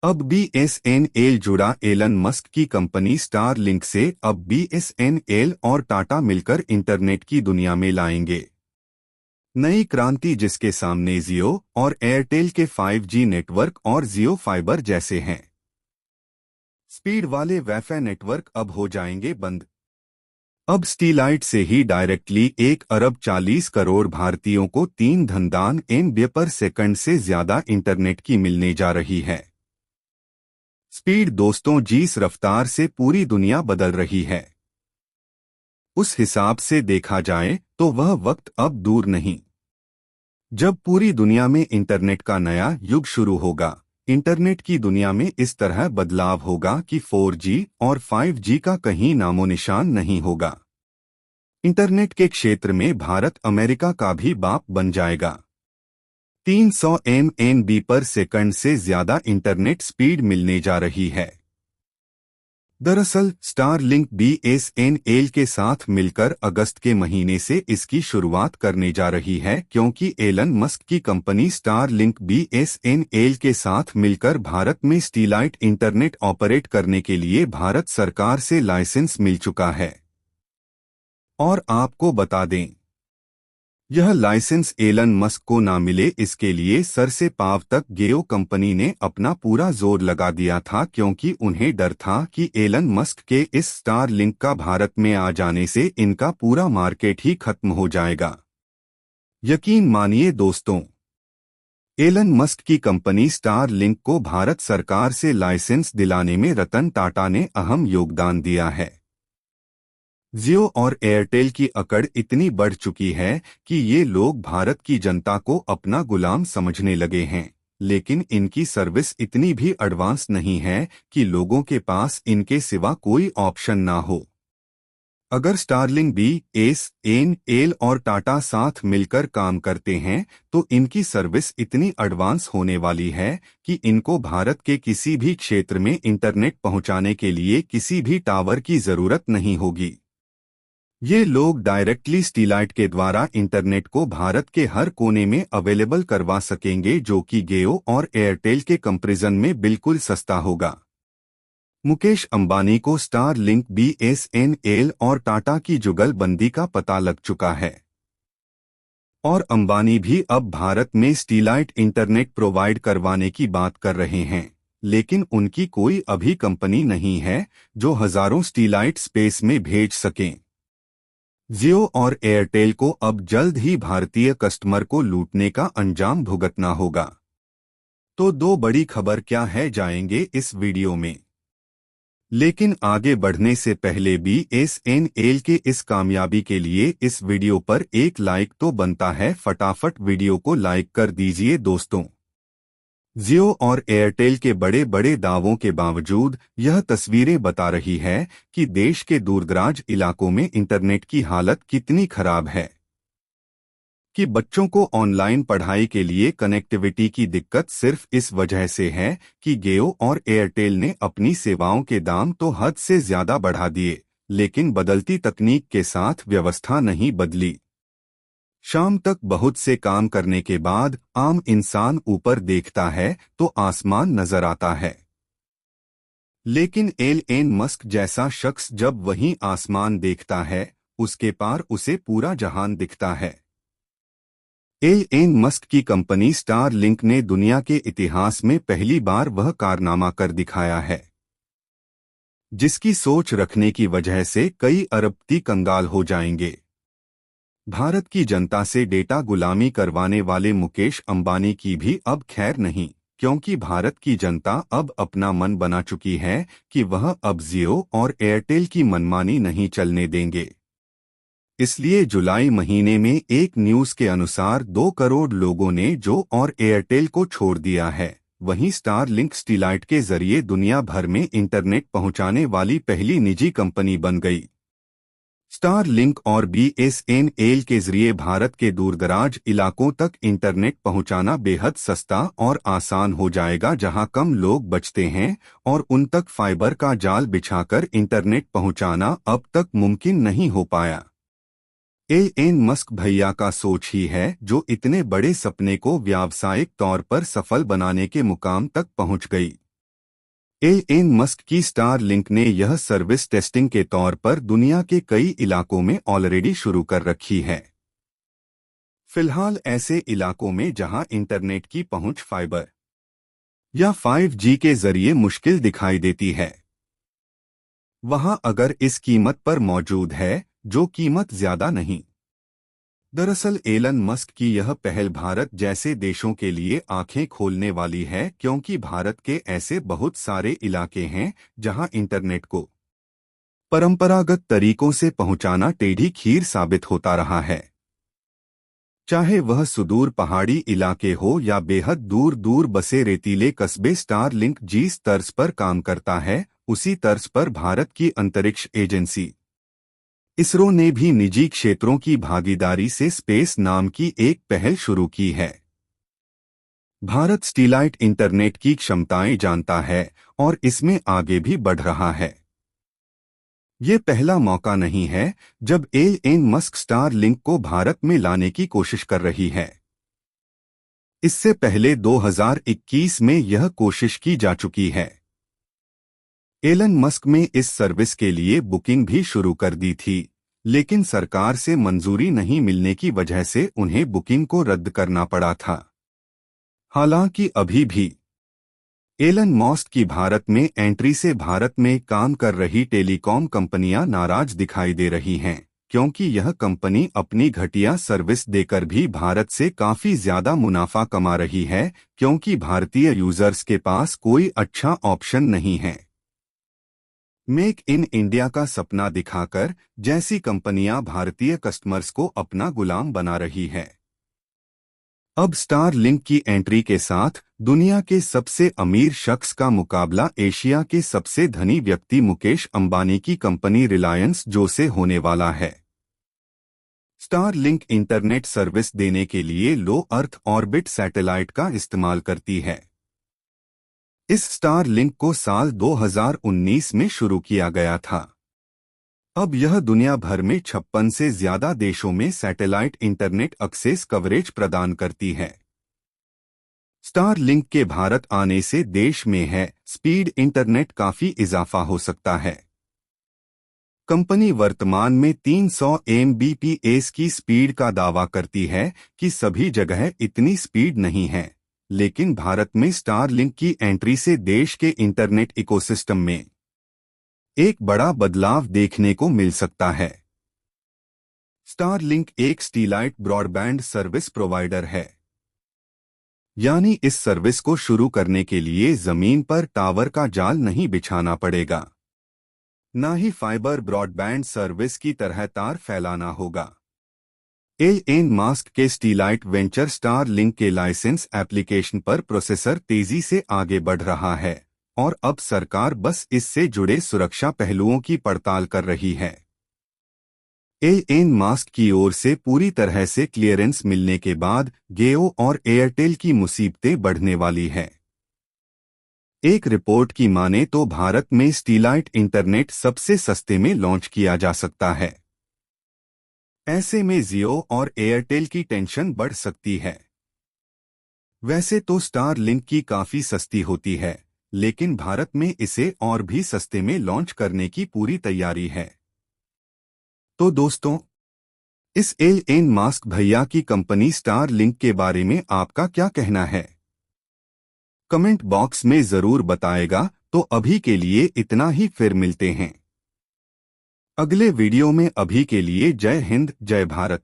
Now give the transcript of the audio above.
अब बीएसएनएल जुड़ा Elon Musk की कंपनी स्टारलिंक से। अब बीएसएनएल और टाटा मिलकर इंटरनेट की दुनिया में लाएंगे नई क्रांति, जिसके सामने जियो और एयरटेल के 5G नेटवर्क और जियो फाइबर जैसे हैं स्पीड वाले वाईफाई नेटवर्क अब हो जाएंगे बंद। अब स्टीलाइट से ही डायरेक्टली 1 अरब 40 करोड़ भारतीयों को 3 पर सेकंड से ज्यादा इंटरनेट की मिलने जा रही है। स्पीड दोस्तों जिस रफ्तार से पूरी दुनिया बदल रही है, उस हिसाब से देखा जाए तो वह वक्त अब दूर नहीं जब पूरी दुनिया में इंटरनेट का नया युग शुरू होगा। इंटरनेट की दुनिया में इस तरह बदलाव होगा कि 4G और 5G का कहीं नामो निशान नहीं होगा। इंटरनेट के क्षेत्र में भारत अमेरिका का भी बाप बन जाएगा। 300 MB पर सेकंड से ज्यादा इंटरनेट स्पीड मिलने जा रही है। दरअसल स्टारलिंक बीएसएनएल के साथ मिलकर अगस्त के महीने से इसकी शुरुआत करने जा रही है, क्योंकि एलन मस्क की कंपनी स्टारलिंक बीएसएनएल के साथ मिलकर भारत में स्टीलाइट इंटरनेट ऑपरेट करने के लिए भारत सरकार से लाइसेंस मिल चुका है। और आपको बता दें, यह लाइसेंस एलन मस्क को ना मिले इसके लिए सर से पांव तक जियो कंपनी ने अपना पूरा जोर लगा दिया था, क्योंकि उन्हें डर था कि एलन मस्क के इस स्टारलिंक का भारत में आ जाने से इनका पूरा मार्केट ही खत्म हो जाएगा। यकीन मानिए दोस्तों, एलन मस्क की कंपनी स्टारलिंक को भारत सरकार से लाइसेंस दिलाने में रतन टाटा ने अहम योगदान दिया है। जियो और एयरटेल की अकड़ इतनी बढ़ चुकी है कि ये लोग भारत की जनता को अपना गुलाम समझने लगे हैं, लेकिन इनकी सर्विस इतनी भी एडवांस नहीं है कि लोगों के पास इनके सिवा कोई ऑप्शन ना हो। अगर स्टारलिंक बीएसएनएल और टाटा साथ मिलकर काम करते हैं तो इनकी सर्विस इतनी एडवांस होने वाली है कि इनको भारत के किसी भी क्षेत्र में इंटरनेट पहुंचाने के लिए किसी भी टावर की जरूरत नहीं होगी। ये लोग डायरेक्टली स्टीलाइट के द्वारा इंटरनेट को भारत के हर कोने में अवेलेबल करवा सकेंगे, जो कि जियो और एयरटेल के कंपैरिजन में बिल्कुल सस्ता होगा। मुकेश अंबानी को स्टारलिंक बीएसएनएल और टाटा की जुगलबंदी का पता लग चुका है और अंबानी भी अब भारत में स्टीलाइट इंटरनेट प्रोवाइड करवाने की बात कर रहे हैं, लेकिन उनकी कोई अभी कंपनी नहीं है जो हजारों स्टीलाइट स्पेस में भेज सकें। जियो और एयरटेल को अब जल्द ही भारतीय कस्टमर को लूटने का अंजाम भुगतना होगा। तो दो बड़ी खबर क्या है जाएंगे इस वीडियो में, लेकिन आगे बढ़ने से पहले बीएसएनएल के इस कामयाबी के लिए इस वीडियो पर एक लाइक तो बनता है। फटाफट वीडियो को लाइक कर दीजिए दोस्तों। जियो और एयरटेल के बड़े बड़े दावों के बावजूद यह तस्वीरें बता रही है कि देश के दूरदराज इलाकों में इंटरनेट की हालत कितनी खराब है कि बच्चों को ऑनलाइन पढ़ाई के लिए कनेक्टिविटी की दिक्कत सिर्फ इस वजह से है कि जियो और एयरटेल ने अपनी सेवाओं के दाम तो हद से ज्यादा बढ़ा दिए, लेकिन बदलती तकनीक के साथ व्यवस्था नहीं बदली। शाम तक बहुत से काम करने के बाद आम इंसान ऊपर देखता है तो आसमान नजर आता है, लेकिन एलन मस्क जैसा शख्स जब वहीं आसमान देखता है उसके पार उसे पूरा जहान दिखता है। एलन मस्क की कंपनी स्टारलिंक ने दुनिया के इतिहास में पहली बार वह कारनामा कर दिखाया है जिसकी सोच रखने की वजह से कई अरबपति कंगाल हो जाएंगे। भारत की जनता से डेटा गुलामी करवाने वाले मुकेश अंबानी की भी अब खैर नहीं, क्योंकि भारत की जनता अब अपना मन बना चुकी है कि वह अब जियो और एयरटेल की मनमानी नहीं चलने देंगे। इसलिए जुलाई महीने में एक न्यूज के अनुसार 2 करोड़ लोगों ने जियो और एयरटेल को छोड़ दिया है। वहीं स्टारलिंक स्टीलाइट के जरिए दुनिया भर में इंटरनेट पहुंचाने वाली पहली निजी कंपनी बन गई। स्टारलिंक और बीएसएनएल के जरिए भारत के दूरदराज इलाकों तक इंटरनेट पहुंचाना बेहद सस्ता और आसान हो जाएगा, जहां कम लोग बचते हैं और उन तक फाइबर का जाल बिछाकर इंटरनेट पहुंचाना अब तक मुमकिन नहीं हो पाया। एलन मस्क भैया का सोच ही है जो इतने बड़े सपने को व्यावसायिक तौर पर सफल बनाने के मुकाम तक पहुंच गई। एलन मस्क की स्टार लिंक ने यह सर्विस टेस्टिंग के तौर पर दुनिया के कई इलाकों में ऑलरेडी शुरू कर रखी है। फिलहाल ऐसे इलाकों में जहां इंटरनेट की पहुंच फाइबर या 5G के जरिए मुश्किल दिखाई देती है, वहां अगर इस कीमत पर मौजूद है, जो कीमत ज्यादा नहीं। दरअसल एलन मस्क की यह पहल भारत जैसे देशों के लिए आंखें खोलने वाली है, क्योंकि भारत के ऐसे बहुत सारे इलाके हैं जहां इंटरनेट को परंपरागत तरीकों से पहुंचाना टेढ़ी खीर साबित होता रहा है। चाहे वह सुदूर पहाड़ी इलाके हो या बेहद दूर दूर बसे रेतीले कस्बे, स्टार लिंक जिस तर्ज पर काम करता है, उसी तर्ज पर भारत की अंतरिक्ष एजेंसी इसरो ने भी निजी क्षेत्रों की भागीदारी से स्पेस नाम की एक पहल शुरू की है। भारत सैटेलाइट इंटरनेट की क्षमताएं जानता है और इसमें आगे भी बढ़ रहा है। ये पहला मौका नहीं है जब एलन मस्क स्टार लिंक को भारत में लाने की कोशिश कर रही है। इससे पहले 2021 में यह कोशिश की जा चुकी है। एलन मस्क में इस सर्विस के लिए बुकिंग भी शुरू कर दी थी, लेकिन सरकार से मंजूरी नहीं मिलने की वजह से उन्हें बुकिंग को रद्द करना पड़ा था। हालांकि अभी भी एलन मस्क की भारत में एंट्री से भारत में काम कर रही टेलीकॉम कंपनियां नाराज दिखाई दे रही हैं, क्योंकि यह कंपनी अपनी घटिया सर्विस देकर भी भारत से काफी ज्यादा मुनाफा कमा रही है, क्योंकि भारतीय यूजर्स के पास कोई अच्छा ऑप्शन नहीं है। मेक इन इंडिया का सपना दिखाकर जैसी कंपनियां भारतीय कस्टमर्स को अपना गुलाम बना रही है। अब स्टार लिंक की एंट्री के साथ दुनिया के सबसे अमीर शख्स का मुकाबला एशिया के सबसे धनी व्यक्ति मुकेश अंबानी की कंपनी रिलायंस जियो से होने वाला है। स्टार लिंक इंटरनेट सर्विस देने के लिए लो अर्थ ऑर्बिट सैटेलाइट का इस्तेमाल करती है। इस स्टार लिंक को साल 2019 में शुरू किया गया था। अब यह दुनिया भर में 56 से ज्यादा देशों में सैटेलाइट इंटरनेट एक्सेस कवरेज प्रदान करती है। स्टार लिंक के भारत आने से देश में है स्पीड इंटरनेट काफी इजाफा हो सकता है। कंपनी वर्तमान में 300 Mbps की स्पीड का दावा करती है कि सभी जगह इतनी स्पीड नहीं है, लेकिन भारत में स्टार लिंक की एंट्री से देश के इंटरनेट इकोसिस्टम में एक बड़ा बदलाव देखने को मिल सकता है। स्टार लिंक एक सैटेलाइट ब्रॉडबैंड सर्विस प्रोवाइडर है, यानी इस सर्विस को शुरू करने के लिए जमीन पर टावर का जाल नहीं बिछाना पड़ेगा, न ही फाइबर ब्रॉडबैंड सर्विस की तरह तार फैलाना होगा। एलन मस्क के सैटेलाइट वेंचर स्टार लिंक के लाइसेंस एप्लीकेशन पर प्रोसेसर तेजी से आगे बढ़ रहा है और अब सरकार बस इससे जुड़े सुरक्षा पहलुओं की पड़ताल कर रही है। एलन मस्क की ओर से पूरी तरह से क्लियरेंस मिलने के बाद जियो और एयरटेल की मुसीबतें बढ़ने वाली है। एक रिपोर्ट की माने तो भारत में सैटेलाइट इंटरनेट सबसे सस्ते में लॉन्च किया जा सकता है। ऐसे में जियो और एयरटेल की टेंशन बढ़ सकती है। वैसे तो स्टार लिंक की काफी सस्ती होती है, लेकिन भारत में इसे और भी सस्ते में लॉन्च करने की पूरी तैयारी है। तो दोस्तों, इस एलन मस्क भैया की कंपनी स्टार लिंक के बारे में आपका क्या कहना है? कमेंट बॉक्स में जरूर बताएगा। तो अभी के लिए इतना ही, फिर मिलते हैं अगले वीडियो में। अभी के लिए जय हिंद, जय भारत।